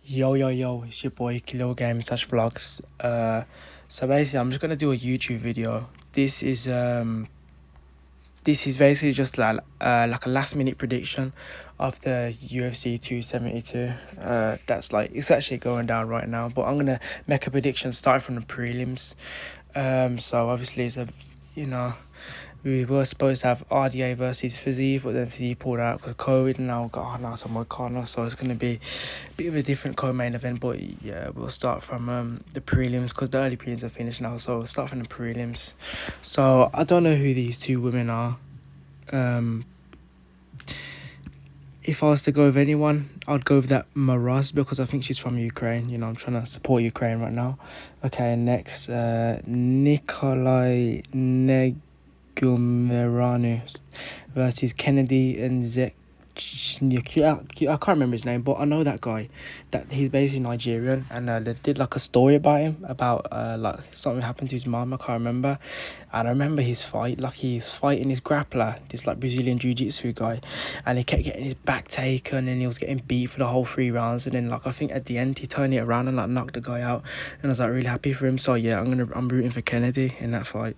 Yo yo yo, it's your boy Kilo Games slash Vlogs. So basically, I'm just gonna do a YouTube video. This is basically just like a last minute prediction of the UFC 272. That's like it's actually going down right now, but I'm gonna make a prediction starting from the prelims. So obviously you know we were supposed to have RDA versus Fizzy, but then Fizzy pulled out because of COVID, and now got Hanas and Moicano, so it's going to be a bit of a different co-main event. But yeah, we'll start from the prelims because the early prelims are finished now, so we'll start from the prelims. So I don't know who these two women are. If I was to go with anyone, I'd go with that Maraz because I think she's from Ukraine. I'm trying to support Ukraine right now. Okay, next, Nikolai Gumeranu versus Kennedy and Zek. I can't remember his name, but I know that guy. That he's basically Nigerian, and they did like a story about him about like something happened to his mom. I can't remember, and I remember his fight. Like he's fighting his grappler, this like Brazilian jiu-jitsu guy, and he kept getting his back taken, and he was getting beat for the whole 3 rounds, and then like I think at the end he turned it around and like knocked the guy out, and I was like really happy for him. So yeah, I'm rooting for Kennedy in that fight.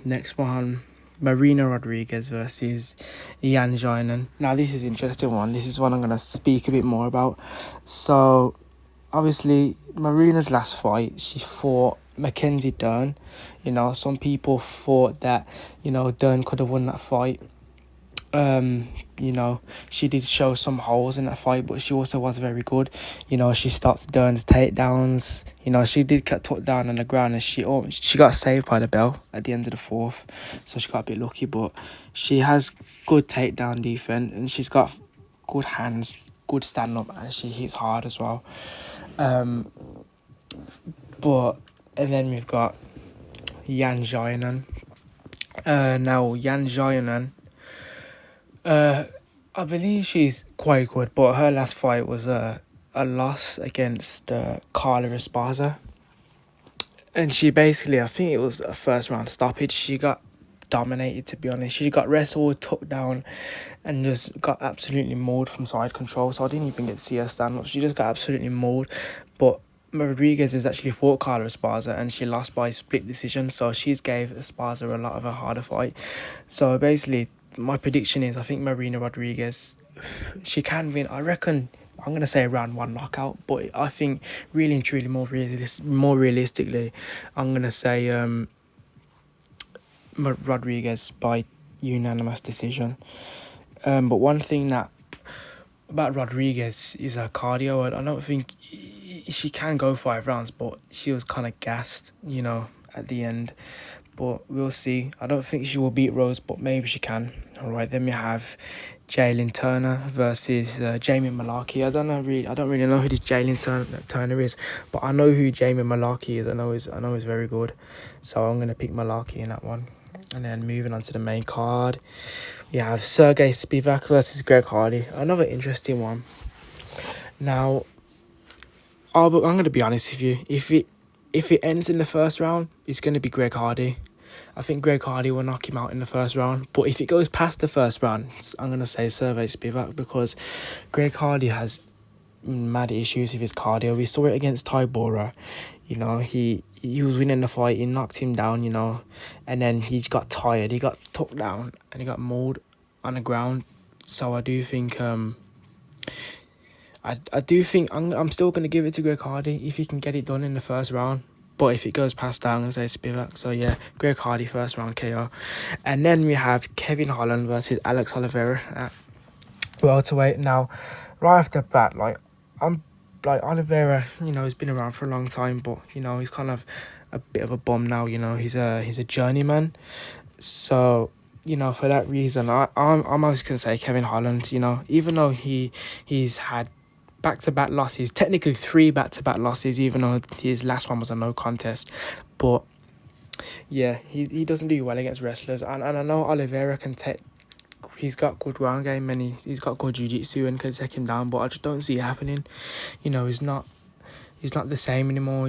Next one, Marina Rodriguez versus Yan Xiaonan. Now this is an interesting one. This is one I'm going to speak a bit more about. So obviously Marina's last fight, she fought Mackenzie Dern. Some people thought that, Dern could have won that fight. She did show some holes in that fight, but she also was very good. She stopped Dern's takedowns. She did get took down on the ground, and she got saved by the bell at the end of the fourth, so she got a bit lucky. But she has good takedown defense, and she's got good hands, good stand up, and she hits hard as well. And then we've got Yan Xiaonan. Now Yan Xiaonan, I believe she's quite good, but her last fight was a loss against Carla Esparza. And she basically, I think it was a first round stoppage. She got dominated, to be honest. She got wrestled, took down, and just got absolutely mauled from side control. So I didn't even get to see her stand up. She just got absolutely mauled. But Rodriguez has actually fought Carla Esparza, and she lost by split decision. So she's gave Esparza a lot of a harder fight. So basically, my prediction is I think Marina Rodriguez, she can win. I reckon I'm going to say round one knockout, but I think really and truly more realistically, I'm going to say Rodriguez by unanimous decision. But one thing that about Rodriguez is her cardio. I don't think she can go 5 rounds, but she was kind of gassed, at the end. But we'll see. I don't think she will beat Rose, but maybe she can. All right, then we have Jalen Turner versus Jamie Malarkey. I don't really know who this Jalen Turner is, but I know who Jamie Malarkey is. I know he's very good, so I'm gonna pick Malarkey in that one. And then moving on to the main card, we have Sergey Spivak versus Greg Hardy. Another interesting one. Now, I'm gonna be honest with you. If it ends in the first round, it's gonna be Greg Hardy. I think Greg Hardy will knock him out in the first round. But if it goes past the first round, I'm going to say Sergey Spivak, because Greg Hardy has mad issues with his cardio. We saw it against Ty Bora. He was winning the fight. He knocked him down, and then he got tired. He got took down and he got mauled on the ground. So I do think I do think I'm still going to give it to Greg Hardy if he can get it done in the first round. But if it goes past that, I'm going to say Spivak. So yeah, Greg Hardy first round KO. And then we have Kevin Holland versus Alex Oliveira at welterweight. Now, right off the bat, Oliveira, he's been around for a long time, but he's kind of a bit of a bum now. He's a journeyman. So for that reason, I'm always going to say Kevin Holland. Even though he's had back-to-back losses, technically 3 back-to-back losses, even though his last one was a no contest. But yeah, he doesn't do well against wrestlers, and I know Oliveira can take. He's got good ground game, and he's got good jiu-jitsu and can take him down, but I just don't see it happening. He's not the same anymore.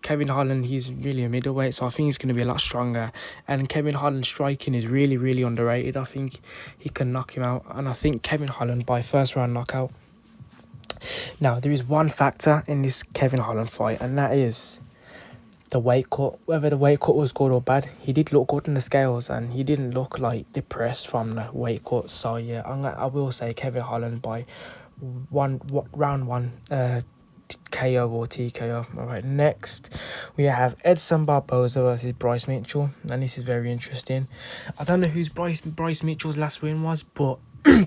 Kevin Holland, he's really a middleweight, so I think he's going to be a lot stronger. And Kevin Holland's striking is really, really underrated. I think he can knock him out, and I think Kevin Holland by first round knockout. Now, there is one factor in this Kevin Holland fight, and that is the weight cut. Whether the weight cut was good or bad, he did look good in the scales, and he didn't look like depressed from the weight cut. So yeah, I will say Kevin Holland by round one KO or TKO. All right, next we have Edson Barboza versus Bryce Mitchell, and this is very interesting. I don't know whose Bryce Mitchell's last win was, but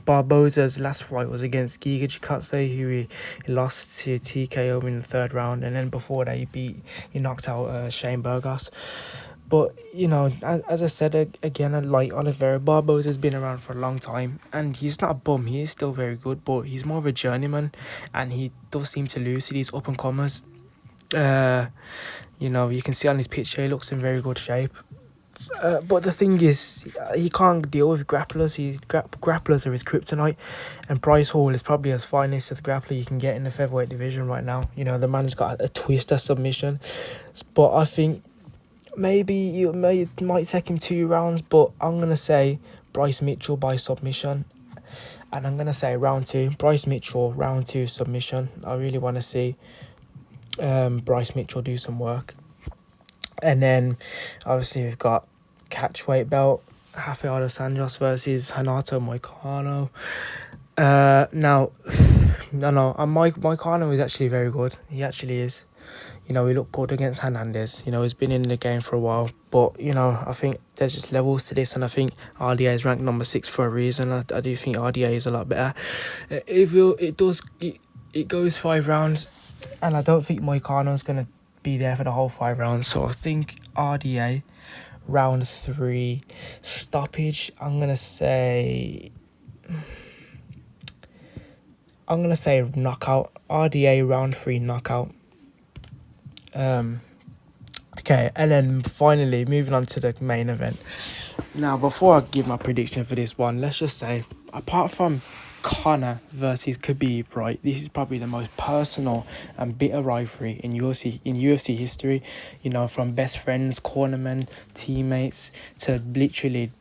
Barboza's last fight was against Giga Chikadze, who he lost to TKO in the third round, and then before that he knocked out Shane Burgos. But, you know, as I said again, like Oliveira, Barboza's been around for a long time, and he's not a bum. He is still very good, but he's more of a journeyman, and he does seem to lose to these up-and-comers. You know, you can see on his picture, he looks in very good shape. But the thing is, he can't deal with grapplers. Grapplers are his kryptonite, and Bryce Hall is probably as finest as grappler you can get in the featherweight division right now. You know, the man's got a twister submission, but I think maybe it might take him 2 rounds, but I'm going to say Bryce Mitchell by submission. And I'm going to say round 2, Bryce Mitchell, round 2 submission. I really want to see Bryce Mitchell do some work. And then, obviously, we've got catchweight belt, Rafael dos Anjos versus Renato Moicano. Moicano is actually very good. He actually is. You know, he looked good against Hernandez. You know, he's been in the game for a while. But, you know, I think there's just levels to this. And I think RDA is ranked number 6 for a reason. I do think RDA is a lot better. It goes 5 rounds. And I don't think Moicano's going to be there for the whole 5 rounds. So I think RDA, round 3, stoppage. I'm going to say knockout. RDA, round 3, knockout. Okay, and then finally moving on to the main event. Now, before I give my prediction for this one, let's just say, apart from Conor versus Khabib, right, this is probably the most personal and bitter rivalry in UFC history. You know, from best friends, cornermen, teammates, to literally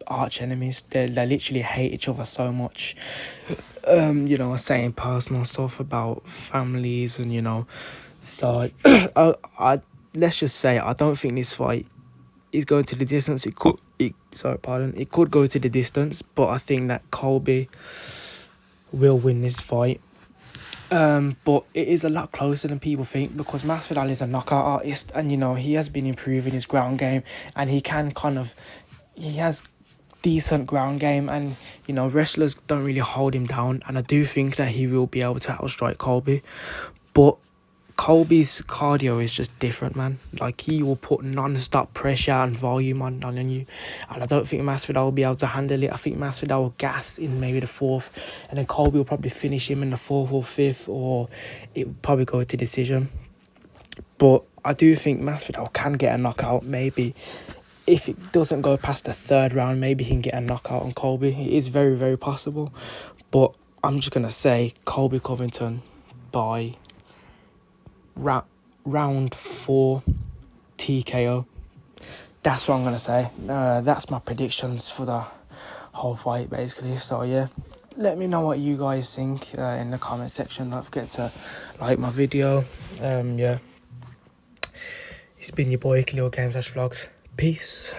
arch enemies. They literally hate each other so much. You know, saying personal stuff about families, and you know. So, let's just say I don't think this fight is going to the distance. It could go to the distance, but I think that Colby will win this fight. But it is a lot closer than people think, because Masvidal is a knockout artist, and you know he has been improving his ground game, and he has decent ground game, and you know wrestlers don't really hold him down, and I do think that he will be able to outstrike Colby, but Colby's cardio is just different, man. Like, he will put non-stop pressure and volume on you, and I don't think Masvidal will be able to handle it. I think Masvidal will gas in maybe the 4th, and then Colby will probably finish him in the 4th or 5th, or it will probably go to decision. But I do think Masvidal can get a knockout. Maybe if it doesn't go past the 3rd round, maybe he can get a knockout on Colby. It is very, very possible. But I'm just going to say Colby Covington by round 4 TKO. That's what I'm going to say. That's my predictions for the whole fight, basically. So, yeah. Let me know what you guys think in the comment section. Don't forget to like my video. Yeah. It's been your boy, Khalil Games Vlogs. Peace.